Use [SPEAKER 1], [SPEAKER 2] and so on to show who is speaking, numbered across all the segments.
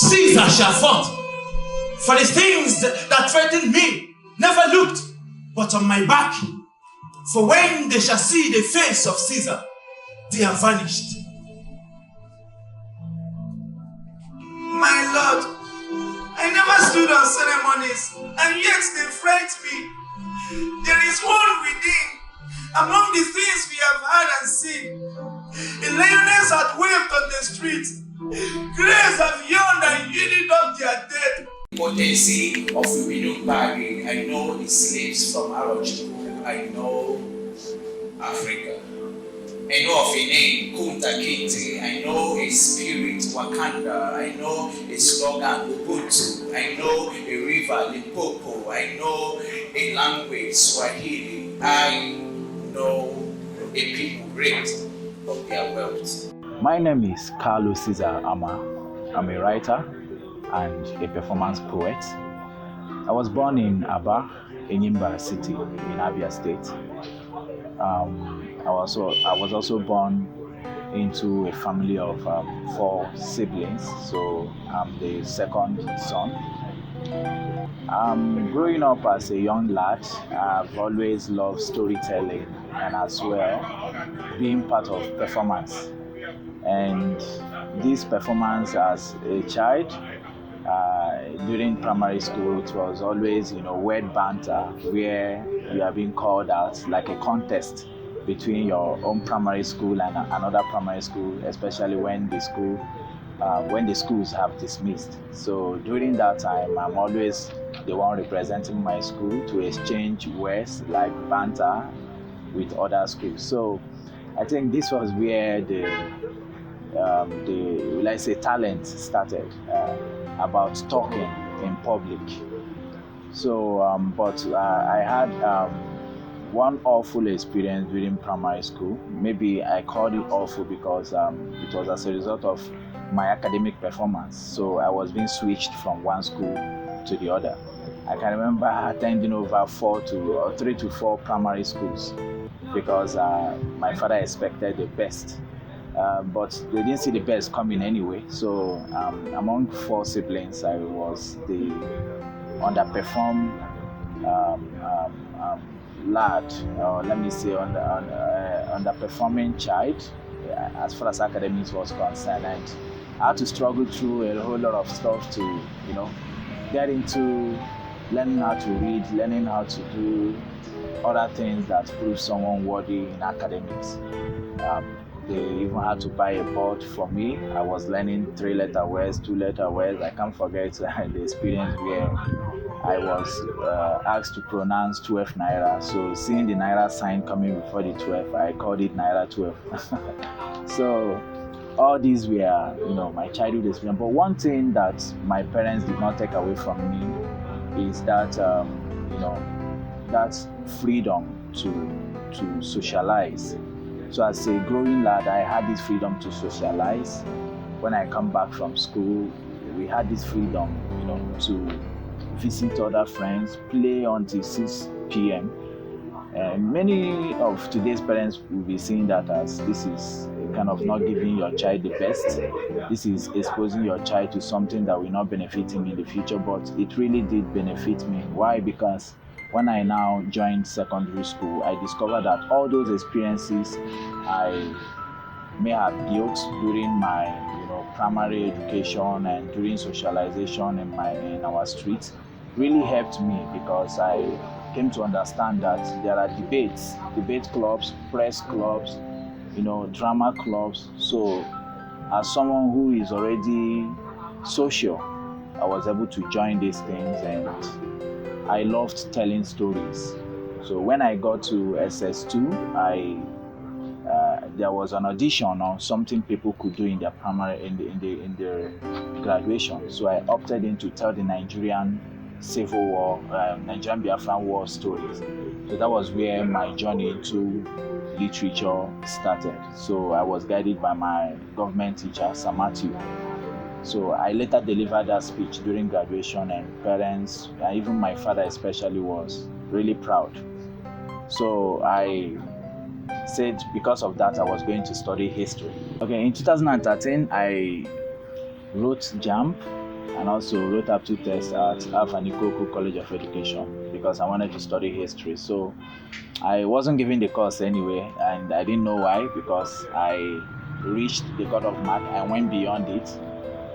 [SPEAKER 1] Caesar shall fight. For the things that threatened me never looked, but on my back. For when they shall see the face of Caesar, they are vanished.
[SPEAKER 2] My Lord, I never stood on ceremonies, and yet they fright me. There is one within, among the things we have heard and seen. The lioness had waved on the streets. Graves have yawned and yielded up their dead.
[SPEAKER 3] Potency of Ubinu Bari. I know the slaves from Arochukwu. I know Africa. I know of a name, Kunta Kinte. I know a spirit, Wakanda. I know a slogan, Ubuntu. I know a river, Limpopo. I know a language, Swahili. I know a people raped of their wealth.
[SPEAKER 4] My name is SIZA AMAH. I'm a writer and a performance poet. I was born in Aba, Enyimba City in Abia State. I was also born into a family of 4 siblings, so I'm the second son. Growing up as a young lad, I've always loved storytelling and as well being part of performance. And this performance as a child, during primary school, it was always, word banter where you are being called out, like a contest between your own primary school and another primary school, especially when the schools have dismissed. So during that time, I'm always the one representing my school to exchange words like banter with other schools. So I think this was where the let's say talent started about talking in public. So I had one awful experience during primary school. Maybe I called it awful because it was as a result of my academic performance. So I was being switched from one school to the other. I can remember attending over 3 to 4 primary schools because my father expected the best. But they didn't see the best coming anyway. So among 4 siblings, I was the underperformed lad, or let me say underperforming child as far as academics was concerned. And I had to struggle through a whole lot of stuff to, get into learning how to read, learning how to do other things that prove someone worthy in academics. They even had to buy a board for me. I was learning 3-letter words, 2-letter words. I can't forget the experience where I was asked to pronounce 12 naira. So seeing the naira sign coming before the 12, I called it naira 12. So all these were, my childhood experience. But one thing that my parents did not take away from me is that, that freedom to socialize. So as a growing lad, I had this freedom to socialize. When I come back from school, we had this freedom, to visit other friends, play until 6 p.m. Many of today's parents will be seeing that as this is kind of not giving your child the best. This is exposing your child to something that will not benefit him in the future, but it really did benefit me. Why? Because when I now joined secondary school, I discovered that all those experiences I may have built during my primary education and during socialization in our streets really helped me, because I came to understand that there are debate clubs, press clubs, drama clubs. So as someone who is already social, I was able to join these things, and I loved telling stories. So when I got to SS2, there was an audition on something people could do in their primary in their graduation. So I opted in to tell the Nigerian Civil War, Nigerian Biafran War stories. So that was where my journey into literature started. So I was guided by my government teacher, Sir Matthew. So I later delivered that speech during graduation, and parents, and even my father especially, was really proud. So I said because of that I was going to study history. Okay, in 2013 I wrote JAMB and also wrote up 2 tests at Afanikoku College of Education because I wanted to study history. So I wasn't given the course anyway, and I didn't know why, because I reached the cutoff mark. I went beyond it,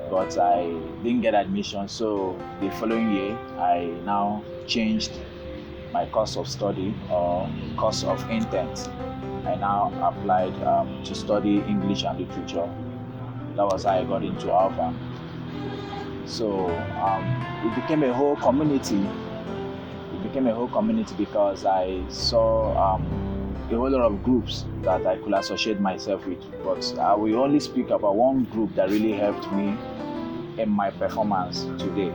[SPEAKER 4] but I didn't get admission. So the following year, I now changed my course of study or course of intent. I now applied to study English and literature. That was how I got into Alva. So it became a whole community. Because I saw a whole lot of groups that I could associate myself with. But I will only speak about one group that really helped me in my performance today.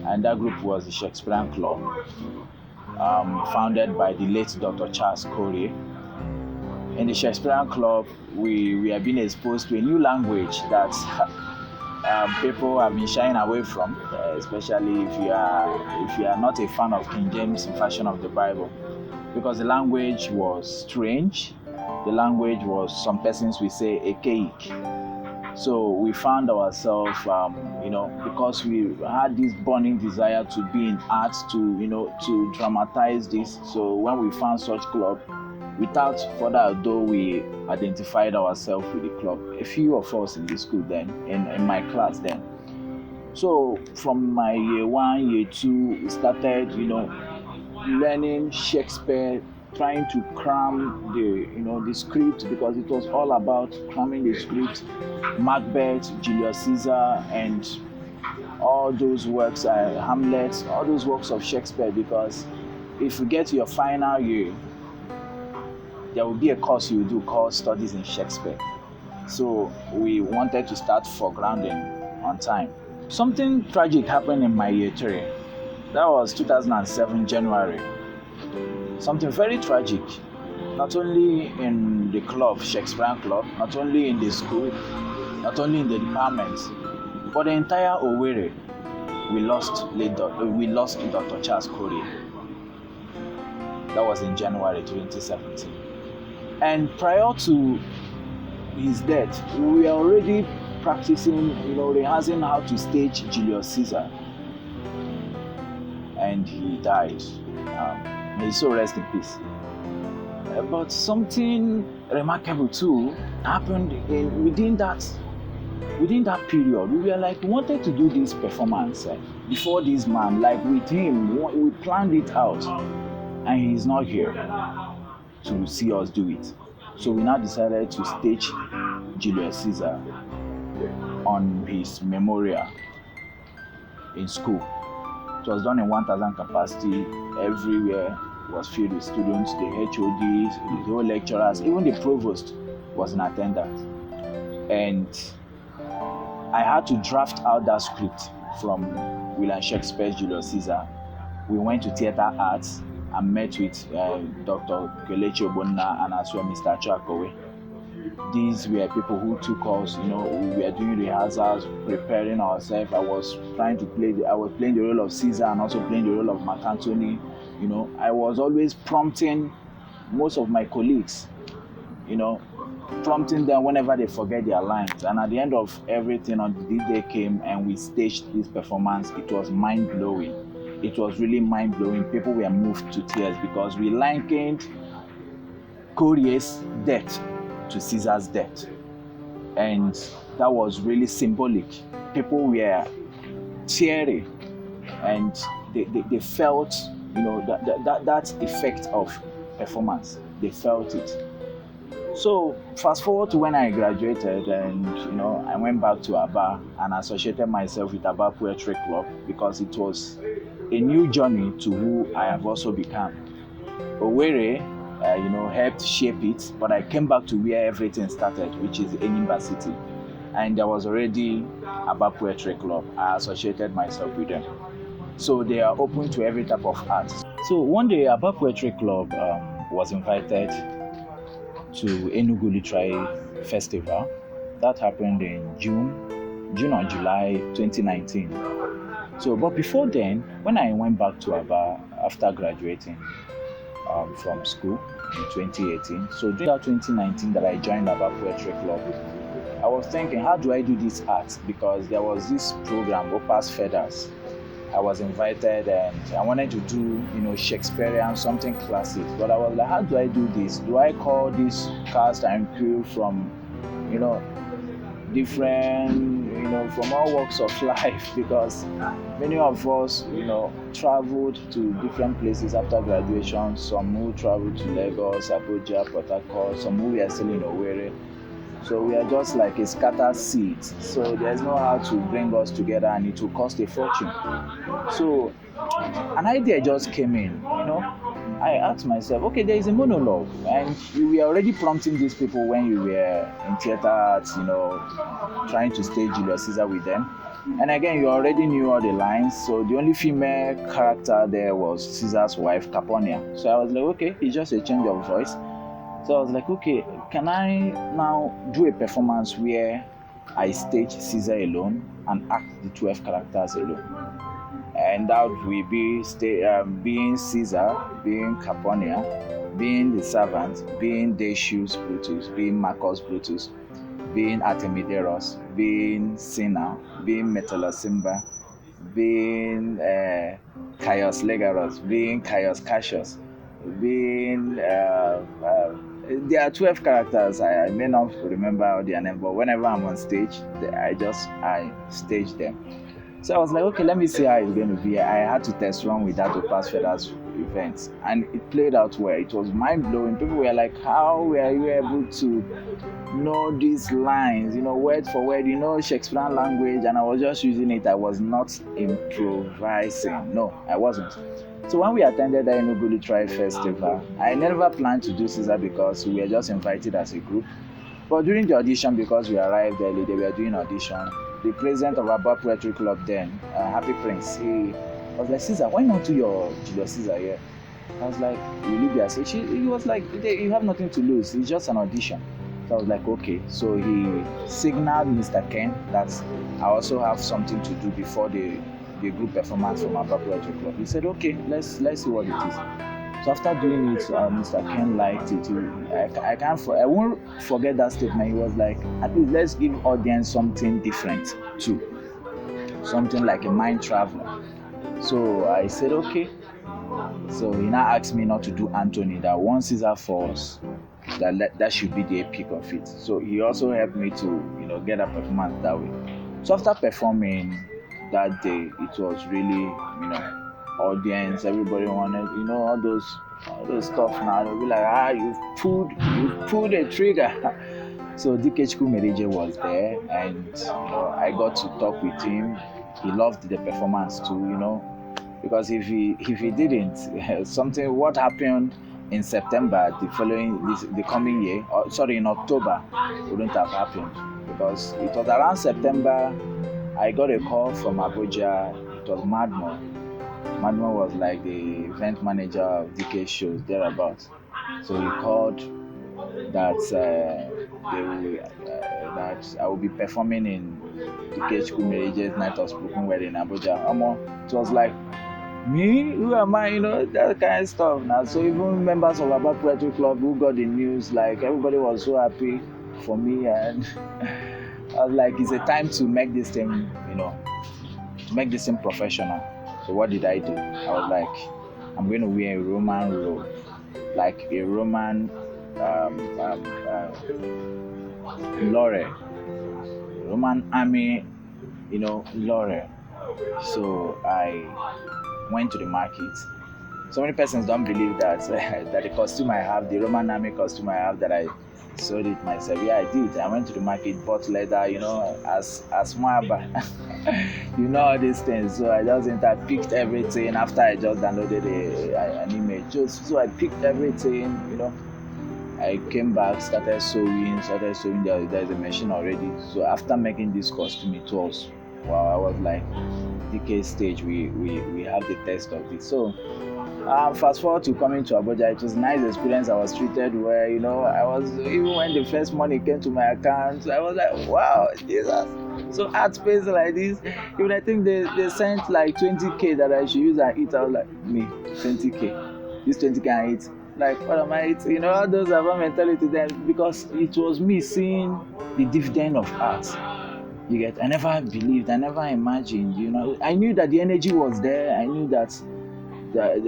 [SPEAKER 4] And that group was the Shakespearean Club, founded by the late Dr. Charles Corey. In the Shakespearean Club, we have been exposed to a new language that people have been shying away from, especially if you are not a fan of King James version of the Bible, because the language was strange. The language was, some persons will say, archaic. So we found ourselves, because we had this burning desire to be in art, to dramatize this. So when we found such club, without further ado, we identified ourselves with the club. A few of us in the school then, in my class then. So from my year 1, year 2, we started, learning Shakespeare, trying to cram the script, because it was all about cramming the script. Macbeth, Julius Caesar, and all those works, Hamlet, all those works of Shakespeare, because if you get to your final year, there will be a course you do called Studies in Shakespeare. So we wanted to start foregrounding on time. Something tragic happened in my year 3. That was 2007 January. Something very tragic, not only in the club, Shakespearean Club, not only in the school, not only in the department, but the entire Owerri. We lost Dr. Charles Corey. That was in January 2017. And prior to his death, we were already practicing, rehearsing how to stage Julius Caesar. And he died. May his soul rest in peace. But something remarkable too happened within that period. We were like, we wanted to do this performance before this man, like with him. We planned it out, and he's not here to see us do it. So we now decided to stage Julius Caesar on his memorial in school. It was done in 1,000 capacity. Everywhere was filled with students, the HODs, the whole lecturers, even the provost was in attendance. And I had to draft out that script from William Shakespeare's Julius Caesar. We went to theater arts and met with Dr. Kelechi Obonna and as well Mr. Chakowe. These were people who took us, we were doing rehearsals, preparing ourselves. I was playing the role of Caesar and also playing the role of Mark Antony. I was always prompting most of my colleagues, prompting them whenever they forget their lines. And at the end of everything, on the day came and we staged this performance. It was mind-blowing. It was really mind-blowing. People were moved to tears because we likened Corey's death to Caesar's death. And that was really symbolic. People were teary and they felt, that effect of performance. They felt it. So fast forward to when I graduated and, I went back to Aba and associated myself with Aba Poetry Club because it was a new journey to who I have also become. Owerri, helped shape it, but I came back to where everything started, which is Enyimba City. And there was already Aba Poetry Club. I associated myself with them. So they are open to every type of art. So one day, Aba Poetry Club was invited to Enugu Literary Festival. That happened in June or July 2019. So, but before then, when I went back to Aba after graduating from school in 2018, so during that 2019 that I joined Aba Poetry Club, I was thinking, how do I do this art? Because there was this program, Opa's Feathers. I was invited and I wanted to do, Shakespearean, something classic. But I was like, how do I do this? Do I call this cast and crew from, different, from all walks of life? Because many of us, traveled to different places after graduation. Some who traveled to Lagos, Abuja, Port Harcourt, some who were still in Owerri. So we are just like a scattered seed. So there's no how to bring us together, and it will cost a fortune. So an idea just came in, I asked myself, okay, there is a monologue, and you were already prompting these people when you were in theater arts, trying to stage Julius Caesar with them. And again, you already knew all the lines, so the only female character there was Caesar's wife, Caponia. So I was like, okay, it's just a change of voice. So I was like, okay, can I now do a performance where I stage Caesar alone and act the 12 characters alone? And that will be being Caesar, being Caponia, being the servant, being Decius Brutus, being Marcus Brutus, being Artemideros, being Cinna, being Metalasimba, being Caius Legaros, being Caius Cassius, being there are 12 characters. I may not remember all their name, but whenever I'm on stage, I stage them. So I was like, okay, let me see how it's going to be. I had to test run with that Opa's Feathers event, and it played out well. It was mind-blowing. People were like, how were you able to know these lines, word for word, Shakespearean language? And I was just using it. I was not improvising. No, I wasn't. So when we attended the Enugu Literary Festival, I never planned to do Caesar because we were just invited as a group. But during the audition, because we arrived early, they were doing audition. The president of our Poetry Club then, Happy Prince, he was like, Caesar, why not do your Julius Caesar here? I was like, will you be a stage? He was like, you have nothing to lose. It's just an audition. So I was like, okay. So he signaled Mr. Ken that I also have something to do before the group performance from our Poetry Club. He said, okay, let's see what it is. So after doing it, Mr. Ken liked it. I won't forget that statement. He was like, at least let's give audience something different too, something like a mind traveler. So I said, okay. So he now asked me not to do Anthony, that one Caesar falls, that should be the epic of it. So he also helped me to get a performance that way. So after performing that day, it was really audience, everybody wanted, all those stuff now. They'll be like, you've pulled a trigger. So DKHQ Merije was there, and I got to talk with him. He loved the performance too, because if he didn't, what happened in September the coming year, in October, wouldn't have happened, because it was around September. I got a call from Abuja. It was Madmo. Madmo was like the event manager of DK shows, thereabouts. So he called that that I will be performing in DKHQ Merije's Night of Spoken Word in Abuja. It was like, me? Who am I? That kind of stuff. Now, so even members of our Poetry Club who got the news, like everybody was so happy for me, and I was like, it's a time to make this thing, make this thing professional. So what did I do? I was like, I'm going to wear a Roman robe, like a Roman laurel, Roman army, laurel. So I went to the market. So many persons don't believe that that the costume I have, the Roman army costume I have, that I sold it myself. Yeah, I did. I went to the market, bought leather, as Mwaba. All these things. So I just picked everything after I just downloaded an image. So I picked everything, I came back, started sewing. There's a machine already. So after making this costume, it was, wow, I was like, DK stage, we have the test of it. So fast forward to coming to Abuja, it was a nice experience. I was treated well, I was, even when the first money came to my account, I was like, wow, Jesus. So art space like this, even I think they sent like 20K that I should use and eat. I was like, me, 20K. This 20K and eat. Like, what am I eating? You know, all those Aba mentality then, because it was me seeing the dividend of art. You get, I never believed, I never imagined, you know. I knew that the energy was there. I knew that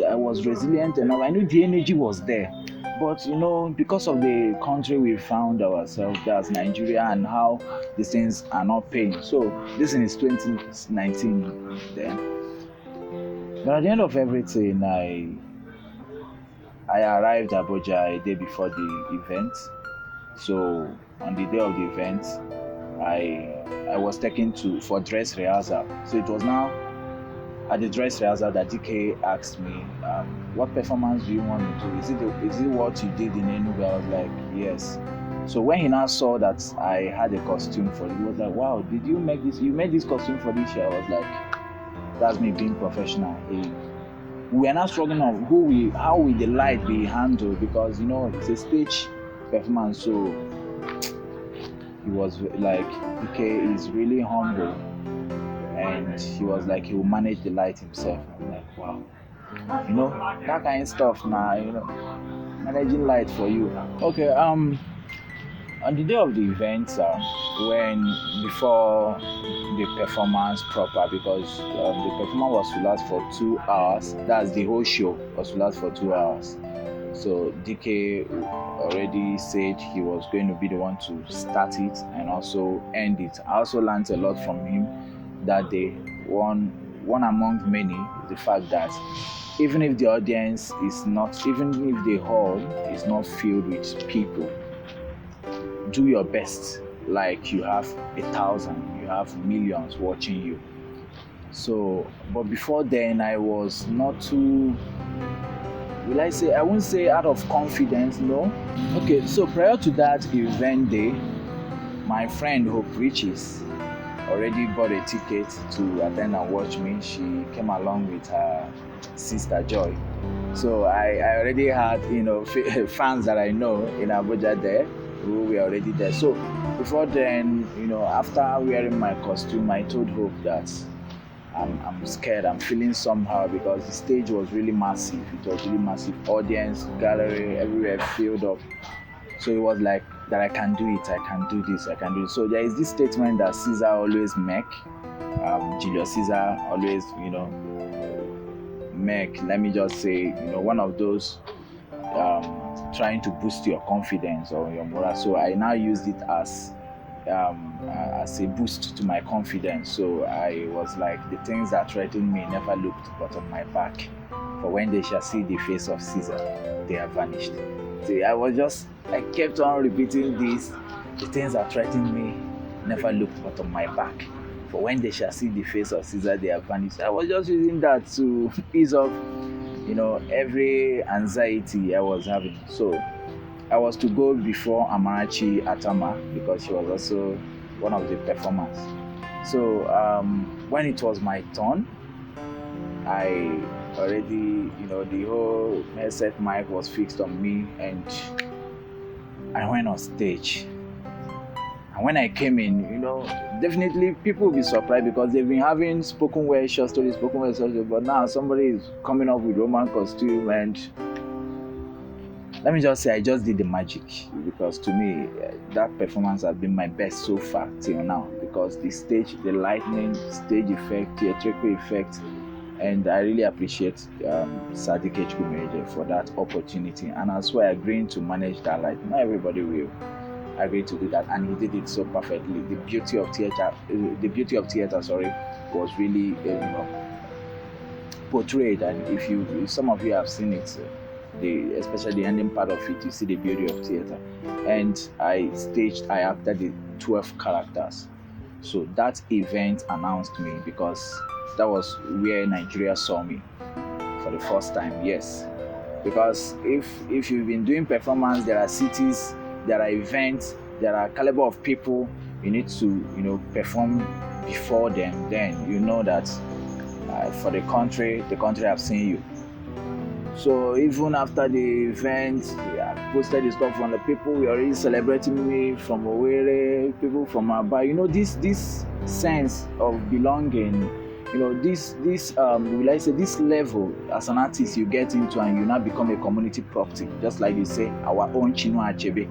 [SPEAKER 4] I was resilient enough. I knew the energy was there. But, you know, because of the country we found ourselves, that's Nigeria, and how these things are not paying. So, this is 2019 then. But at the end of everything, I arrived at Abuja a day before the event. So, on the day of the event, I was taken for dress rehearsal. So it was now at the dress rehearsal that DK asked me, what performance do you want to do? Is it what you did in Enugu? I was like, yes. So when he now saw that I had a costume for it, he was like, wow, did you make this? You made this costume for this year? I was like, that's me being professional. We are now struggling on how will the light be handled, because, you know, it's a stage performance. So he was like, DK is really humble, and he was like, he will manage the light himself. I'm like, wow, you know, that kind of stuff now, you know, managing light for you. Okay, on the day of the event, before the performance proper, because the performance was to last for 2 hours, that's the whole show was to last for 2 hours. So DK already said he was going to be the one to start it and also end it. I also learned a lot from him that day. One among many is the fact that even if the audience is not, even if the hall is not filled with people, do your best like you have 1,000, you have millions watching you. So, but before then, I was not too, I won't say out of confidence, no. Okay, so prior to that event day, my friend Hope Riches already bought a ticket to attend and watch me. She came along with her sister Joy. So I already had, you know, fans that I know in Abuja there who were already there. So before then, you know, after wearing my costume, I told Hope that I'm scared, I'm feeling somehow, because the stage was really massive. It was really massive. Audience, gallery, everywhere filled up. So it was like that I can do it, I can do this, I can do it. So there is this statement that SIZA always make. Julius Caesar always, you know, make, let me just say, you know, one of those trying to boost your confidence or your morale. So I now used it as a boost to my confidence. So I was like, the things that threatened me never looked but on my back. For when they shall see the face of Caesar, they have vanished. So I kept on repeating this. The things that threatened me never looked but on my back. For when they shall see the face of Caesar, they have vanished. I was just using that to ease off, you know, every anxiety I was having. So I was to go before Amarachi Atama, because she was also one of the performers. So when it was my turn, I already, you know, the whole headset mic was fixed on me, and I went on stage. And when I came in, you know, definitely people will be surprised, because they've been having spoken word short stories, but now somebody is coming up with Roman costume, and let me just say, I just did the magic, because to me, that performance has been my best so far till now, because the stage, the lightning, stage effect, theatrical effect, and I really appreciate Sadiq Echkumeje for that opportunity, and as well agreeing to manage that light. Not everybody will agree to do that, and he did it so perfectly. The beauty of theater, was really, you know, portrayed. And if some of you have seen it, especially the ending part of it, you see the beauty of theater. And I acted the 12 characters. So that event announced me, because that was where Nigeria saw me for the first time. Yes, because if you've been doing performance, there are cities, there are events, there are caliber of people you need to, you know, perform before them. Then you know that for the country have seen you. So even after the event, I posted the stuff on the people were already celebrating me from Owerri, people from Aba. You know, this sense of belonging this will I say this level as an artist you get into, and you now become a community property, just like you say our own Chinua Achebe,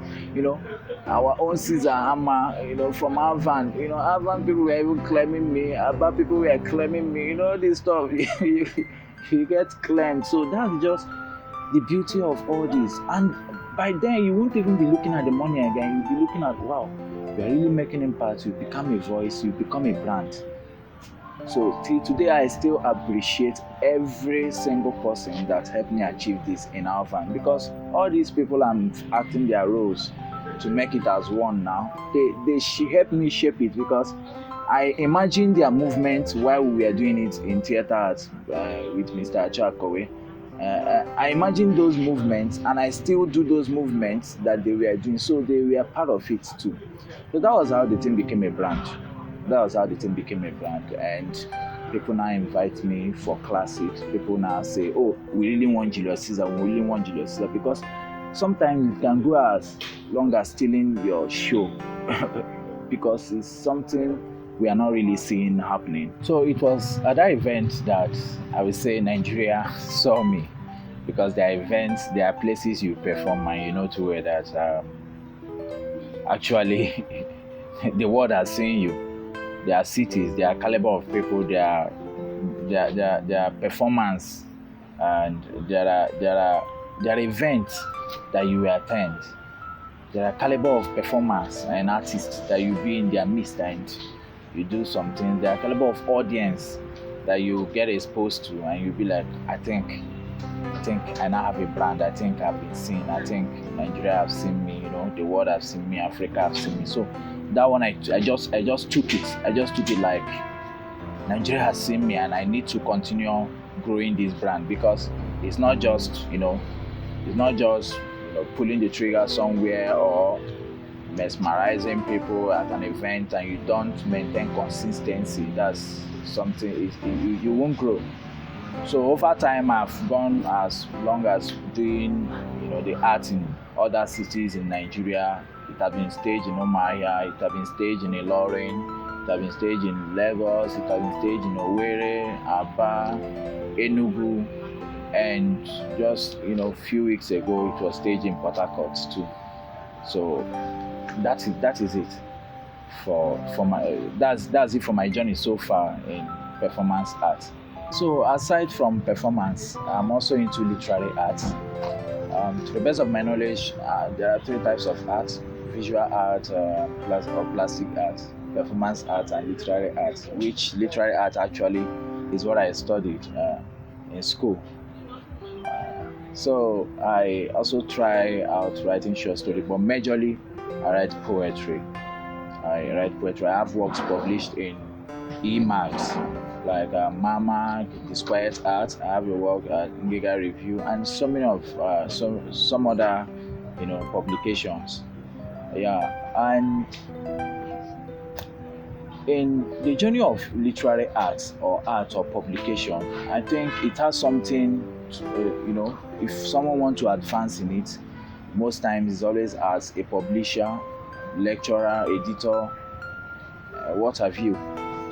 [SPEAKER 4] our own SIZA AMAH, from our van, our van people were even claiming me, Aba people were claiming me, this stuff. You get claimed. So that's just the beauty of all this. And by then you won't even be looking at the money again. You'll be looking at, wow, you're really making impact. You become a voice, you become a brand. So till today, I still appreciate every single person that helped me achieve this in our van, because all these people I'm acting their roles to make it as one now. They helped me shape it, because I imagine their movements while we were doing it in theater arts with Mr. Achakowe. I imagine those movements, and I still do those movements that they were doing. So they were part of it too. So that was how the thing became a brand. And people now invite me for classes. People now say, oh, we really want Julius Caesar, because sometimes it can go as long as stealing your show because it's something we are not really seeing happening. So it was at that event that I would say Nigeria saw me, because there are events, there are places you perform, and you know too well that actually the world has seen you. There are cities, there are caliber of people, there are performance, and there are events that you will attend. There are caliber of performance and artists that you be in their midst and you do something. There are caliber of audience that you get exposed to, and you be like, I think I now have a brand. I think I've been seen. I think Nigeria have seen me. The world have seen me. Africa have seen me. So that one, I just took it. I just took it like Nigeria has seen me, and I need to continue growing this brand, because it's not just pulling the trigger somewhere or mesmerizing people at an event and you don't maintain consistency. That's something you won't grow. So over time, I've gone as long as doing the art in other cities in Nigeria. It has been staged in Umuahia, it has been staged in Ilorin, it has been staged in Lagos, it has been staged in Owerri, Aba, Enugu, and just a few weeks ago it was staged in Port Harcourt too. So that is it for my journey so far in performance art. So aside from performance, I'm also into literary art. To the best of my knowledge, there are 3 types of art: visual art, plastic art, performance art, and literary art, which literary art actually is what I studied in school. So I also try out writing short story, but majorly I write poetry. I have works published in e-mags like Mama, Disquiet Art. I have a work at Giga Review, and so many of some other publications. And in the journey of literary art or publication, I think it has something to, if someone wants to advance in it, most times it's always as a publisher, lecturer, editor, what have you.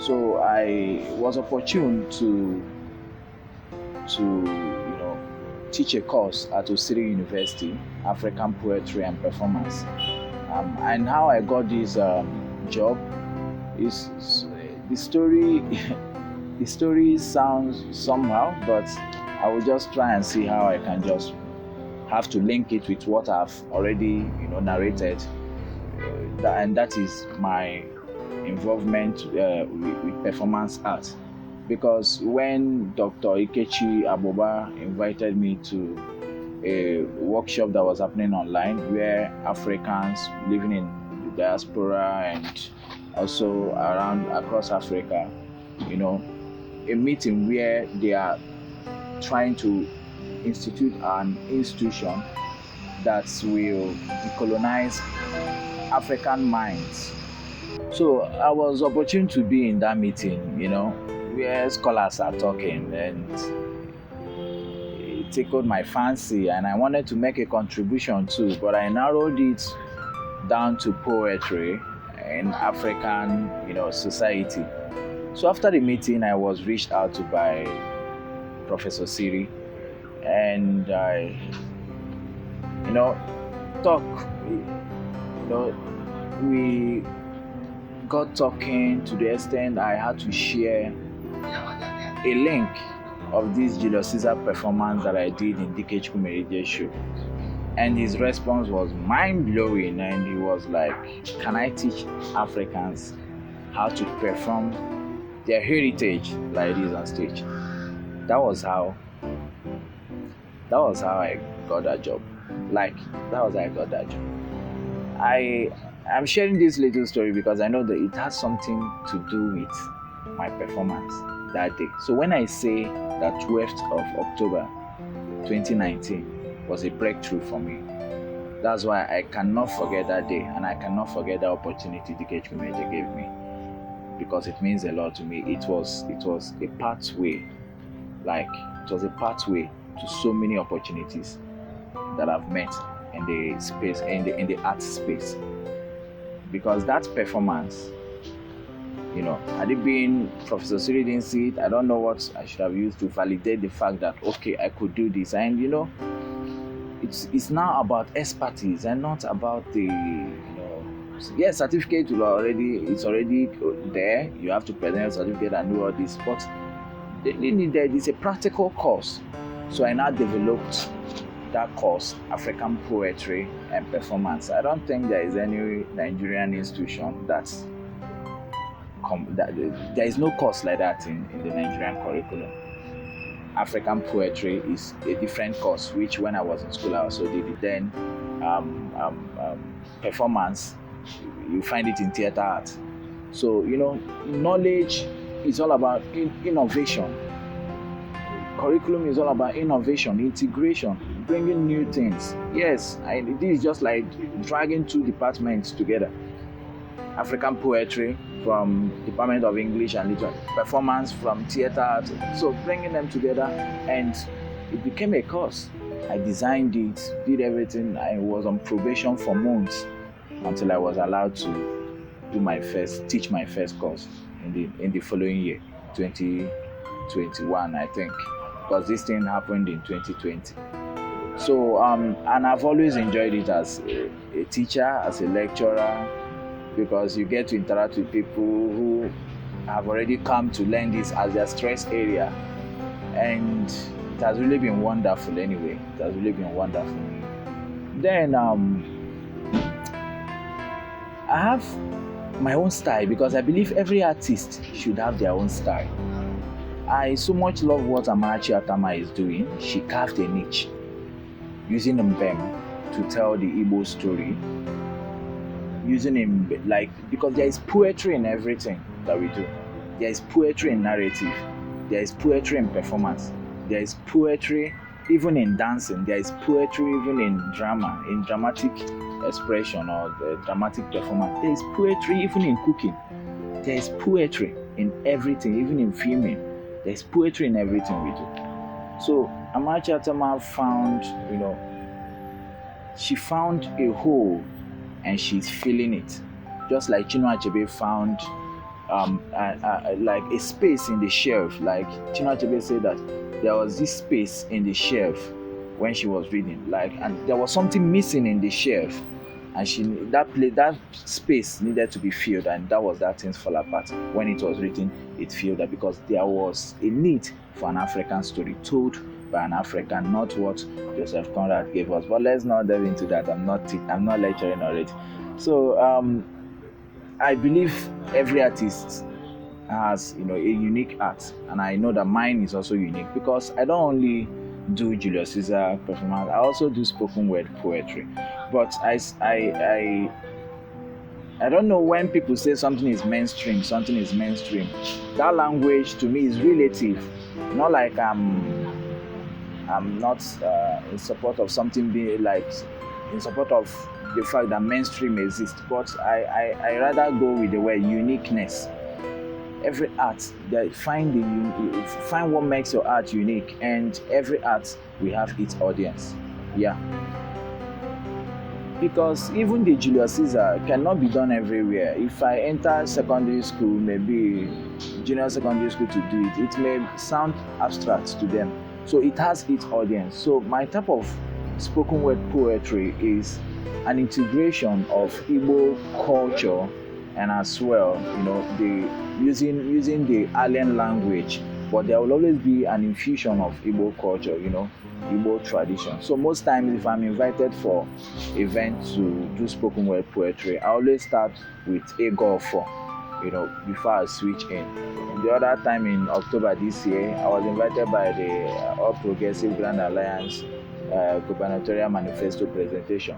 [SPEAKER 4] So I was opportune to teach a course at Osiri University, African Poetry and Performance. And how I got this job is the story. The story sounds somehow, but I will just try and see how I can just have to link it with what I've already narrated, and that is my involvement with performance art. Because when Dr. Ikechi Aboba invited me to a workshop that was happening online, where Africans living in the diaspora and also across Africa, a meeting where they are trying to institute an institution that will decolonize African minds. So I was opportune to be in that meeting, where scholars are talking, and it tickled my fancy, and I wanted to make a contribution too, but I narrowed it down to poetry in African, society. So after the meeting, I was reached out to by Professor Siri, and I, talk. We got talking to the extent I had to share a link of this Julius Caesar performance that I did in DK Chukwumerije show. And his response was mind-blowing, and he was like, can I teach Africans how to perform their heritage like this on stage? That was how I got that job. I'm sharing this little story because I know that it has something to do with my performance that day. So when I say that 12th of October 2019 was a breakthrough for me, that's why I cannot forget that day, and I cannot forget the opportunity DK Chukwumerije gave me, because it means a lot to me. It was a pathway, to so many opportunities that I've met in the space, in the art space. Because that performance, had it been Professor Siri didn't see it, I don't know what I should have used to validate the fact that okay, I could do this. And it's now about expertise and not about the certificate it's already there. You have to present your certificate and do all this, but there is a practical course. So I now developed that course, African Poetry and Performance. I don't think there is any Nigerian institution there is no course like that in the Nigerian curriculum. African Poetry is a different course, which when I was in school I also did it. Then Performance, you find it in theater art. So knowledge is all about innovation. Curriculum is all about innovation, integration, bringing new things. Yes, this is just like dragging two departments together. African Poetry from Department of English and Literature, Performance from theater art. So bringing them together, and it became a course. I designed it, did everything. I was on probation for months until I was allowed to teach my first course in the following year, 2021, I think, because this thing happened in 2020. So and I've always enjoyed it as a teacher, as a lecturer, because you get to interact with people who have already come to learn this as their stress area, and it has really been wonderful. Anyway, it has really been wonderful. Then I have my own style, because I believe every artist should have their own style. I so much love what Amarachi Atama is doing. She carved a niche using Mbem to tell the Igbo story. Using him because there is poetry in everything that we do. There is poetry in narrative. There is poetry in performance. There is poetry even in dancing. There is poetry even in drama, in dramatic expression or dramatic performance. There is poetry even in cooking. There is poetry in everything, even in filming. There is poetry in everything we do. So Amarachi Atama found, she found a hole and she's filling it. Just like Chinua Achebe found like a space in the shelf. Like Chinua Achebe said that there was this space in the shelf when she was reading, and there was something missing in the shelf, and that space needed to be filled, and that things fall apart. When it was written, it filled up because there was a need for an African story told by an African, not what Joseph Conrad gave us. But let's not delve into that. I'm not lecturing already. So I believe every artist has a unique art, and I know that mine is also unique because I don't only do Julius Caesar performance, I also do spoken word poetry. But I don't know when people say something is mainstream. That language to me is relative. Not like I'm not in support of something being in support of the fact that mainstream exists, but I rather go with the word uniqueness. Every art, find what makes your art unique, and every art will have its audience. Yeah. because even the Julius Caesar cannot be done everywhere. If I enter secondary school, maybe junior secondary school to do it, it may sound abstract to them. So it has its audience. So my type of spoken word poetry is an integration of Igbo culture and as well, the using the alien language, but there will always be an infusion of Igbo culture, Igbo tradition. So most times if I'm invited for events to do spoken word poetry, I always start with Egofo, before I switch in. The other time in October this year, I was invited by the All Progressive Grand Alliance gubernatorial manifesto presentation.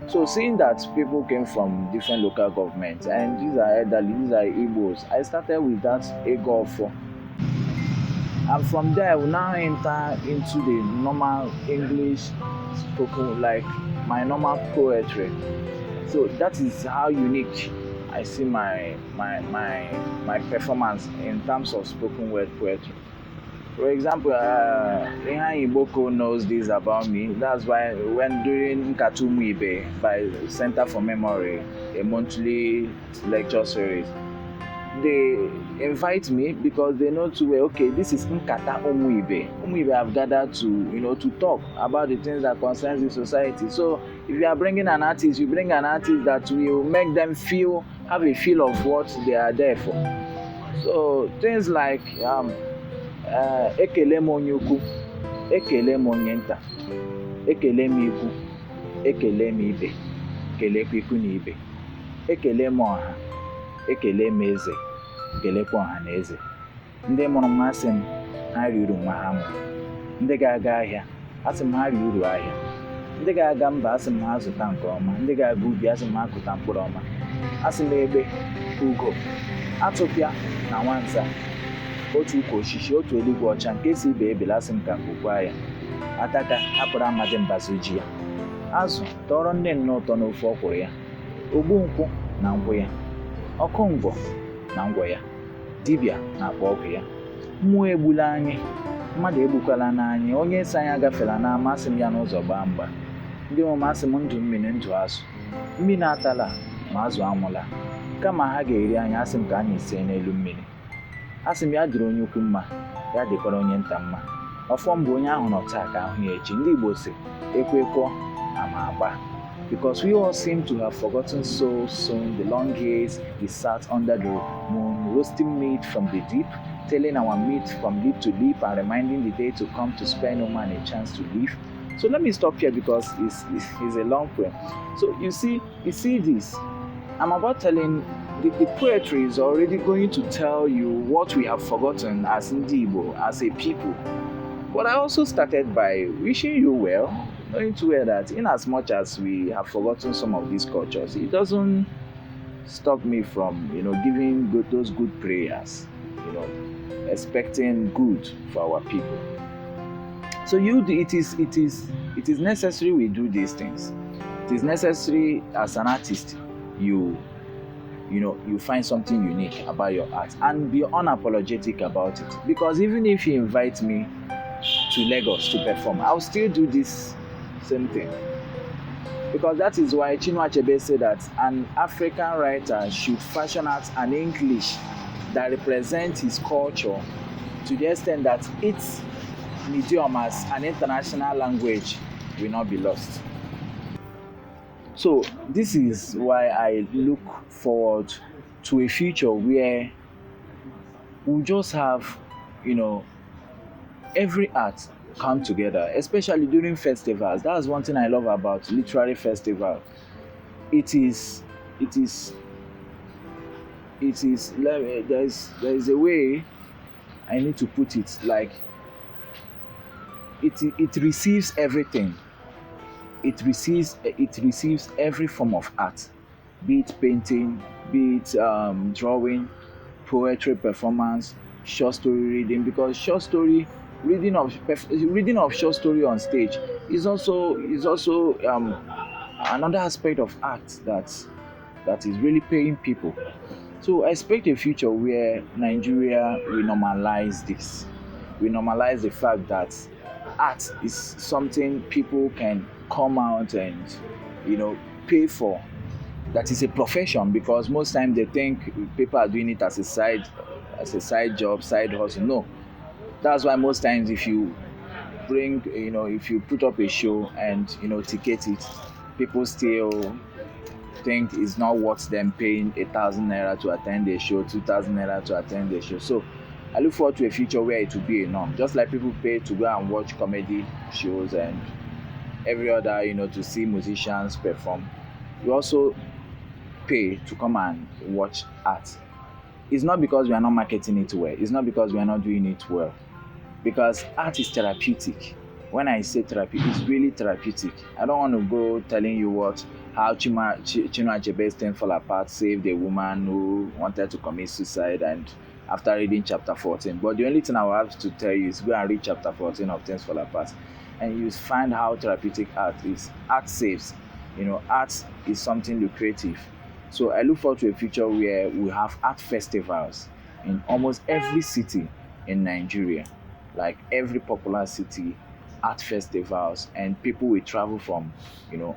[SPEAKER 4] So seeing that people came from different local governments, and these are elderly, these are Igbos, I started with that Egofo. And from there, I will now enter into the normal English spoken, like my normal poetry. So that is how unique I see my performance in terms of spoken word poetry. For example, Ihan Iboko knows this about me. That's why when during Nkatumu Ibe by Center for Memory, a monthly lecture series, they invite me because they know too well, okay, this is Nkata Umu Ibe. Umu Ibe have gathered to talk about the things that concerns the society. So if you are bringing an artist, you bring an artist that will make them have a feel of what they are there for. So things like ekele m onye ukwu, ekele m onye nta, ekele m ikwu, ekele m ibe, kelekwa ikwu na ibe, ekele m ọha, ekele m eze, kelekwa ọha na eze. Ndị mụrụ m asị m ha riri nwa ha mụrụ. Ndị ga-aga ahịa asị m ha riri uru ahịa. Ndị ga-aga mba asị m ha zụta nke ọma. Ndị ga-aga ubi asị m ha kụta mkpụrụ ọma. Asị m ebe, ugo, atụpịa na nwanza, otu ụkwụ oshishi, otu eluigwe ọcha, nke si ibe ebelasị m ka mkpụkwa ya. Ataka hapụrụ amaghị mbazi ji ya. Azụ tọrọ nne nne ụtọ n'ofe ọkwụrụ ya. Ogbu nkwụ na nkwụ ya. Ọkụ ngwọ na ngwọ ya. Dibịa na-akpọ ọgwụ ya. Mmụọ egbula anyị, mmadụ egbukwala n'anyị. Onye isi anyị agafela n'ama, asị m ya n'ụzọ gbaa mgba. Ndị ọma asị m ndụ mmiri ndụ azụ. Mmiri atala ma azụ anwụla. Kama ha ga-eri anyị, asị m ka anyị sie n'elu mmiri. Asị m ya dịrị onye ukwu mma, ya dịkwara onye nta mma. Ọfọ mbụ onye ahụ nọ taa ka ahụ ya echi. Ndị Igbo sị ekwekọ ama agba. Because we all seem to have forgotten so soon the long years we sat under the moon, roasting meat from the deep, telling our meat from lip to lip, and reminding the day to come to spare no man a chance to live. So let me stop here because it's a long poem. So you see this. I'm about telling the poetry is already going to tell you what we have forgotten as Ndibo, as a people. But I also started by wishing you well, knowing too well that in as much as we have forgotten some of these cultures, it doesn't stop me from giving those good prayers, expecting good for our people. So it is necessary we do these things. It is necessary as an artist you find something unique about your art and be unapologetic about it. Because even if you invite me to Lagos to perform, I'll still do this same thing. Because that is why Chinua Achebe said that an African writer should fashion out an English that represents his culture to the extent that its medium as an international language will not be lost. So this is why I look forward to a future where we'll just have, every art come together, especially during festivals. That's one thing I love about literary festival. There is a way I need to put it, like it receives everything. It receives every form of art, be it painting, be it drawing, poetry performance, short story reading. Because short story reading of short story on stage is also another aspect of art that is really paying people. So I expect a future where Nigeria will normalize this. We normalize the fact that art is something people can come out and pay for, that is a profession, because most times they think people are doing it as a side job, side hustle. No, that's why most times if you if you put up a show and ticket it, people still think it's not worth them paying 1,000 naira to attend a show, 2,000 naira to attend a show. So I look forward to a future where it will be a norm, just like people pay to go and watch comedy shows and every other, to see musicians perform. You also pay to come and watch art. It's not because we are not marketing it well. It's not because we are not doing it well. Because art is therapeutic. When I say therapy, it's really therapeutic. I don't want to go telling you how Chinua Achebe's Ten Fall Apart saved a woman who wanted to commit suicide and after reading chapter 14. But the only thing I will have to tell you is go and read chapter 14 of Ten Fall Apart and you find how therapeutic art is. Art saves. Art is something lucrative. So I look forward to a future where we have art festivals in almost every city in Nigeria. Like every popular city, art festivals, and people will travel from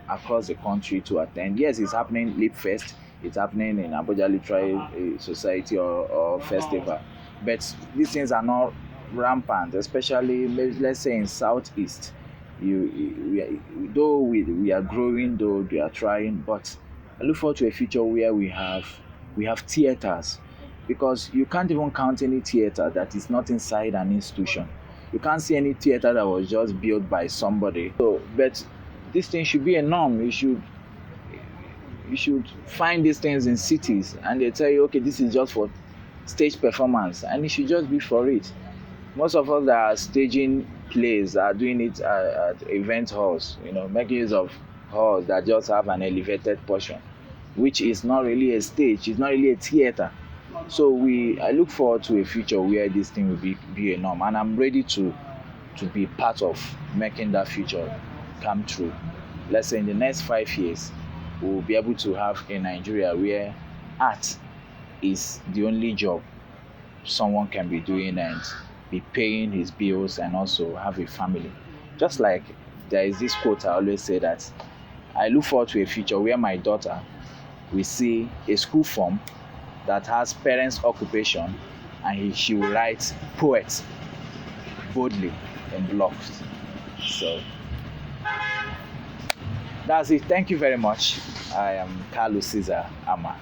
[SPEAKER 4] across the country to attend. Yes, it's happening Leap Fest, it's happening in Abuja Literary Society or festival, but these things are not rampant, especially let's say in Southeast. Though we are growing, though we are trying, but I look forward to a future where we have theaters. Because you can't even count any theater that is not inside an institution. You can't see any theater that was just built by somebody. So, but this thing should be a norm. You should find these things in cities, and they tell you, okay, this is just for stage performance, and it should just be for it. Most of us that are staging plays are doing it at event halls. Making use of halls that just have an elevated portion, which is not really a stage. It's not really a theater. So I look forward to a future where this thing will be a norm, and I'm ready to be part of making that future come true. Let's say in the next 5 years, we'll be able to have a Nigeria where art is the only job someone can be doing and be paying his bills and also have a family. Just like there is this quote I always say that I look forward to a future where my daughter will see a school form that has parents' occupation, and she will write poet boldly in blocks. So that's it. Thank you very much. I am SIZA AMAH.